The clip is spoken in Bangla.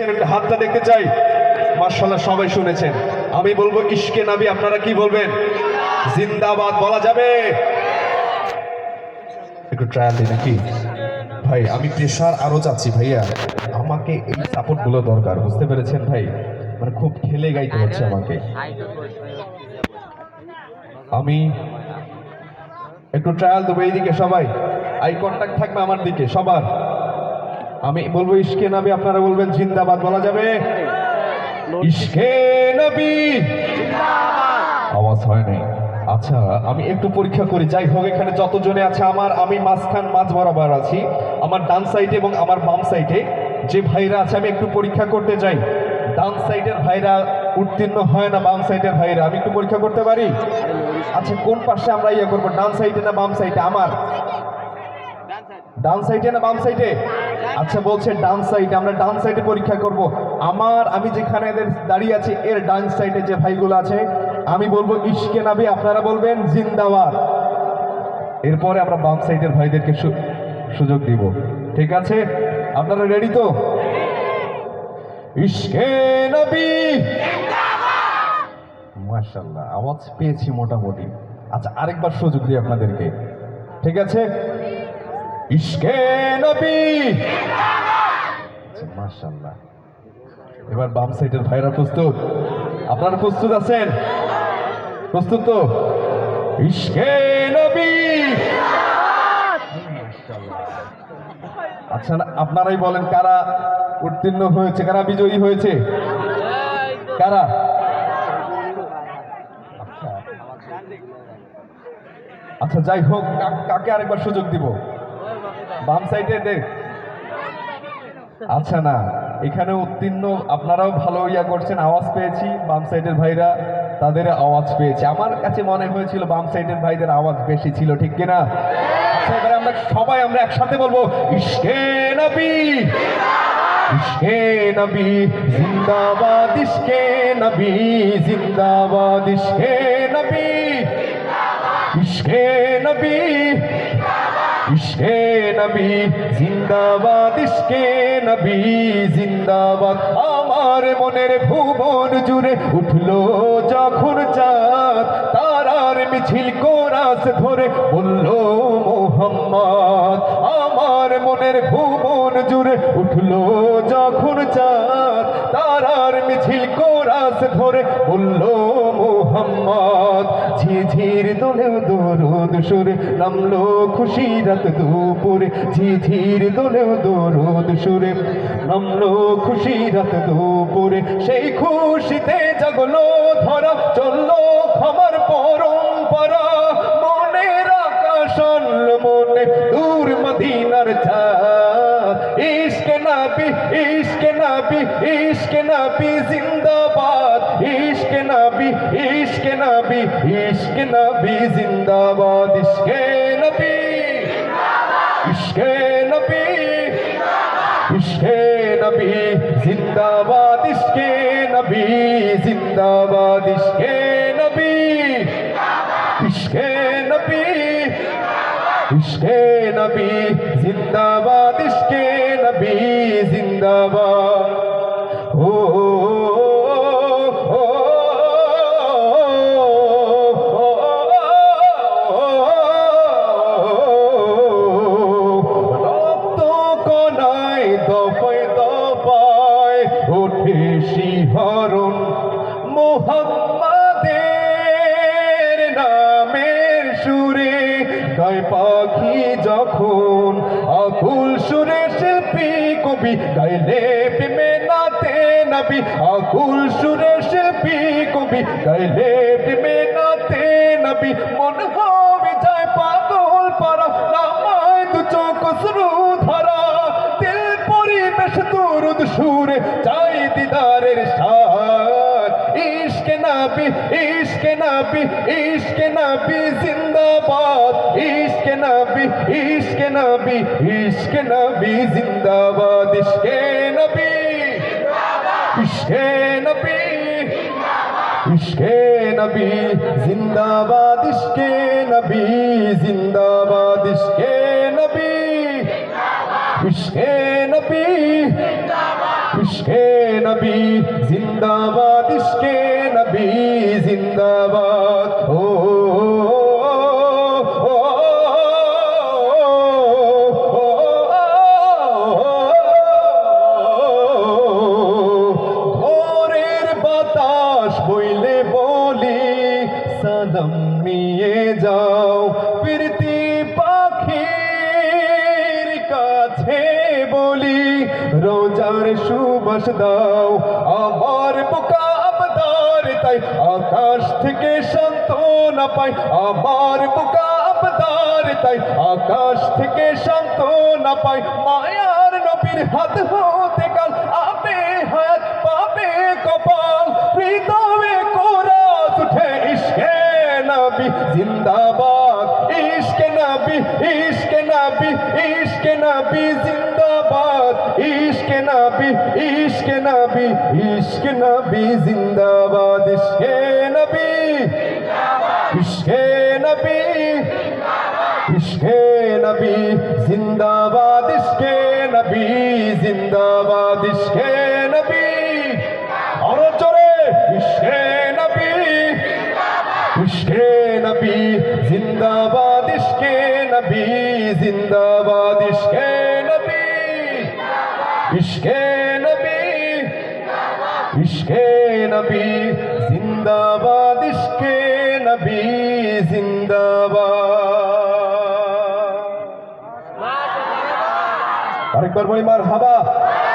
একটা হাতটা দেখতে চাই। মাশাআল্লাহ সবাই শুনেছেন। আমি বলবো ইশকে নবী, আপনারা কি বলবেন? জিন্দাবাদ বলা যাবে? একটু ট্রায়াল দিই নাকি ভাই? আমি প্রেশার আরো চাচ্ছি ভাইয়া, আমাকে এই সাপোর্ট গুলো দরকার, বুঝতে পেরেছেন ভাই? মানে খুব খেলে গাইতে হচ্ছে আমাকে। আমি একটু ট্রায়াল দেবো, এইদিকে সবাই আই কন্টাক্ট থাকবে আমার দিকে সবার। আমি বলবো ইশকে নবী, আপনারা বলবেন জিন্দাবাদ বলা যাবে? ইশকে নবী আওয়াজ হয় নাই। আচ্ছা আমি একটু পরীক্ষা করি। যাই হোক, এখানে যতজনে আছে আমি মাঝ বরাবর আছি, আমার ডান সাইডে এবং আমার বাম সাইডে যে ভাইরা আছে আমি একটু পরীক্ষা করতে যাই। ডান সাইডের ভাইরা উত্তীর্ণ হয় না, বাম সাইডের ভাইরা আমি একটু পরীক্ষা করতে পারি? আচ্ছা কোন পাশে আমরা ইয়ে করবো, ডান সাইডে না বাম সাইডে? আমার ডান সাইডে না বাম সাইডে? আচ্ছা বলছে ডান সাইডে, আমরা ডান সাইডে পরীক্ষা করব। আমি যেখানে দাঁড়িয়ে আছি এর ডান সাইডে যে ভাইগুলো আছে আমি বলবো ইশকে নবী, আপনারা বলবেন জিন্দাবাদ। এরপরে আমরা বাম সাইডের ভাইদেরকে সুযোগ দিব। ঠিক আছে, আপনারা রেডি তো? ইশকে নবী মাশাআল্লাহ, আওয়াজ পেয়েছি মোটামুটি। আচ্ছা আরেকবার সুযোগ দিই আপনাদেরকে, ঠিক আছে? ইশকে নবী মাশাআল্লাহ। এবার বাম সাইডের ভাইরা প্রস্তুত? আপনারা প্রস্তুত আছেন? প্রস্তুত তো? ইশকে নবী। আচ্ছা আপনারাই বলেন কারা উত্তীর্ণ হয়েছে, কারা বিজয়ী হয়েছে, কারা? আচ্ছা যাই হোক, কাকে আরেকবার সুযোগ দিব? বাম সাইডে দেখ। আচ্ছা না, এখানে উত্তীর্ণ আপনারাও ভালো ইয়া করছেন, আওয়াজ পেয়েছি। বাম সাইডের ভাইরা তাদের আওয়াজ পেয়েছে, আমার কাছে মনে হয়েছিল বাম সাইডের ভাইদের আওয়াজ বেশি ছিল, ঠিক কিনা? আচ্ছা এবারে আমরা একসাথে বলবো ইশকে নবী, ইশকে নবী জিন্দাবাদ, ইশকে নবী জিন্দাবাদ, ইশকে নবী, ইশকে নবী, ইশকে নবী জিন্দাবাদ, ইশকে নবী জিন্দাবাদ। আমার মনের ভুবন জুড়ে উঠলো যখন চাঁদ, তারার মিছিল কোরাস ধরে বলল মুহাম্মদ। আমার মনের ভুবন জুড়ে উঠলো যখন চাঁদ, তারার মিছিল কোরাস ধরে বলল মুহাম্মদ। ঝিঝির দোলেও দরুদ সুরে নামলো খুশি রাত দুপুরে, ঝিঝির দোলেও দরুদ সুরে নামলো খুশি রাত দুপুরে। সেই খুশিতে জাগলো ধরা, চললো ক্ষমার পরম্পরা। মনের আকাশ আনলো মনে দূর মদিনার চাঁদ। ইশকে নবী, ইশকে নবী, ইশকে নবী জিন্দাবাদ, ইশকে নবী, ইশকে নবী, ইশকে নবী জিন্দাবাদ, ইশকে নবী, ইশকে নবী, ইশকে নবী জিন্দাবাদ, ইশকে নবী জিন্দাবাদ, ইশকে নবী, ইশকে নবী, ইশকে নবী জিন্দাবাদ, ইশকে নবী জিন্দাবাদ। ও শিহরণ মুহাম্মাদের নামের সুরে গায় পাখি যখন, আকুল সুরে শিল্পী কবি গাইলে প্রেমে নাতে নবী। আকুল সুরে শিল্পী কবি গাইলে প্রেমে নাতে নবী। মন হবে যায় পাগল পারা, নামায় দু চোখ অশ্রু ধারা। দিল পরিবেশ দুরুদ সুরে চাই দিদারের সাথ। ইশকে নবী, ইশকে নবী, ইশকে নবী জিন্দাবাদ, ইশকে নবী, ইশকে নবী, ইশকে নবী জিন্দাবাদ, ইশকে নবী, ইশকে নবী, ইশকে নবী জিন্দাবাদ, ইশকে নবী জিন্দাবাদ, ইশকে নবী, ইশকে নবী, ইশকে নবী জিন্দাবাদ, ইশকে নবী জিন্দাবাদ। ও ভোরের বাতাস বইলে বলি সালাম নিয়ে যাও, ফিরতি পাখির কাছে বলি রোজার সুবাস দাও। আমার বুকা আবদার তাই আকাশ থেকে সান্ত্বনা পাই, আমার বুকা আবদার তাই আকাশ থেকে সান্ত্বনা পাই। মায়ার নবীর হাত হতে কাল আবে হাত পাবে কপাল, হৃদয়ে কোরাস উঠে ইশকে নবী জিন্দাবাদ, ইশকে নবী, ইশকে নবী, ইশকে নবী জিন্দাবাদ, ইশকে নবী, ইশকে নবী, ইশকে নবী জিন্দাবাদ। ইশকে নবী, ইশকে নবী, ইশকে নবী জিন্দাবাদ, ইশকে নবী জিন্দাবাদ, ইশকে নবী আরো জোরে ইশকে নবী, ইশকে নবী জিন্দাবাদ, ইশকে নবী জিন্দাবাদ, ইশকে নবী, ইশকে নবী, ইশকে নবী জিন্দাবাদ, ইশকে নবী জিন্দাবাদ। আরেকবার বলি মারহাবা।